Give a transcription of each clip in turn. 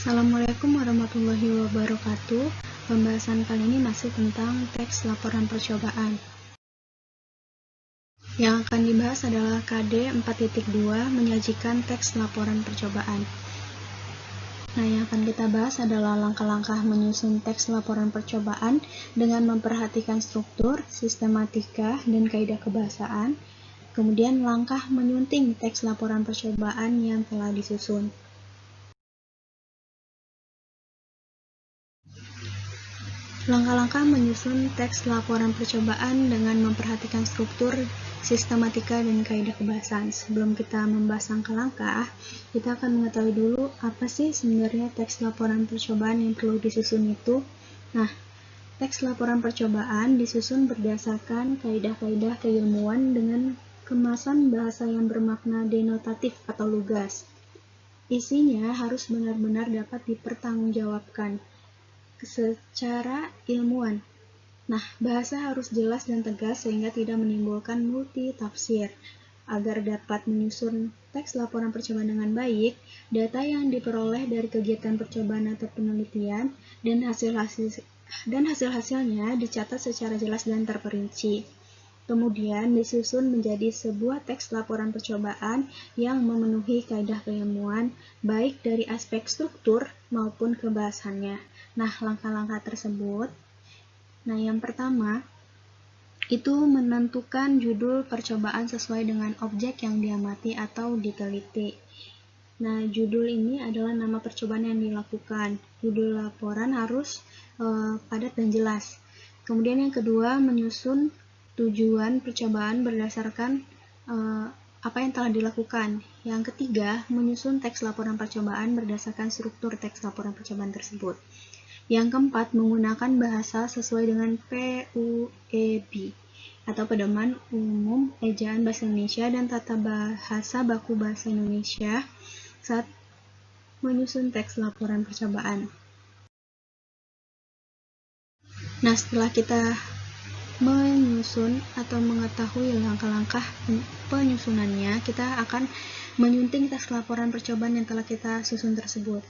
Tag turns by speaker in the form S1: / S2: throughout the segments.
S1: Assalamualaikum warahmatullahi wabarakatuh. Pembahasan kali ini masih tentang teks laporan percobaan. Yang akan dibahas adalah KD 4.2 menyajikan teks laporan percobaan. Nah, yang akan kita bahas adalah langkah-langkah menyusun teks laporan percobaan dengan memperhatikan struktur, sistematika, dan kaidah kebahasaan. Kemudian langkah menyunting teks laporan percobaan yang telah disusun. Langkah-langkah menyusun teks laporan percobaan dengan memperhatikan struktur, sistematika, dan kaidah kebahasaan. Sebelum kita membahas langkah-langkah, kita akan mengetahui dulu apa sih sebenarnya teks laporan percobaan yang perlu disusun itu. Nah, teks laporan percobaan disusun berdasarkan kaidah-kaidah keilmuan dengan kemasan bahasa yang bermakna denotatif atau lugas. Isinya harus benar-benar dapat dipertanggungjawabkan secara ilmuwan. Nah, bahasa harus jelas dan tegas sehingga tidak menimbulkan multitafsir. Agar dapat menyusun teks laporan percobaan dengan baik, data yang diperoleh dari kegiatan percobaan atau penelitian dan hasil-hasilnya dicatat secara jelas dan terperinci. Kemudian disusun menjadi sebuah teks laporan percobaan yang memenuhi kaidah keilmuan, baik dari aspek struktur maupun kebahasannya. Nah, langkah-langkah tersebut. Nah, yang pertama, itu menentukan judul percobaan sesuai dengan objek yang diamati atau diteliti. Nah, judul ini adalah nama percobaan yang dilakukan. Judul laporan harus padat dan jelas. Kemudian yang kedua, menyusun tujuan percobaan berdasarkan apa yang telah dilakukan. Yang ketiga, menyusun teks laporan percobaan berdasarkan struktur teks laporan percobaan tersebut. Yang keempat, menggunakan bahasa sesuai dengan PUEB atau Pedoman Umum Ejaan Bahasa Indonesia dan Tata Bahasa Baku Bahasa Indonesia saat menyusun teks laporan percobaan. Nah, setelah kita menyusun atau mengetahui langkah-langkah penyusunannya, kita akan menyunting teks laporan percobaan yang telah kita susun tersebut.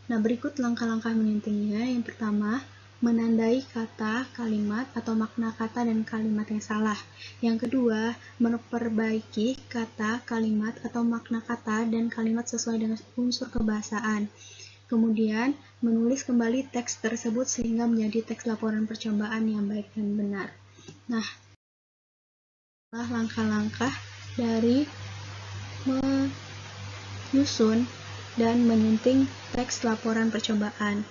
S1: Nah, berikut langkah-langkah menyuntingnya. Yang pertama, menandai kata, kalimat, atau makna kata dan kalimat yang salah. Yang kedua, memperbaiki kata, kalimat, atau makna kata dan kalimat sesuai dengan unsur kebahasaan. Kemudian, menulis kembali teks tersebut sehingga menjadi teks laporan percobaan yang baik dan benar. Nah, langkah-langkah dari menyusun dan menyunting teks laporan percobaan.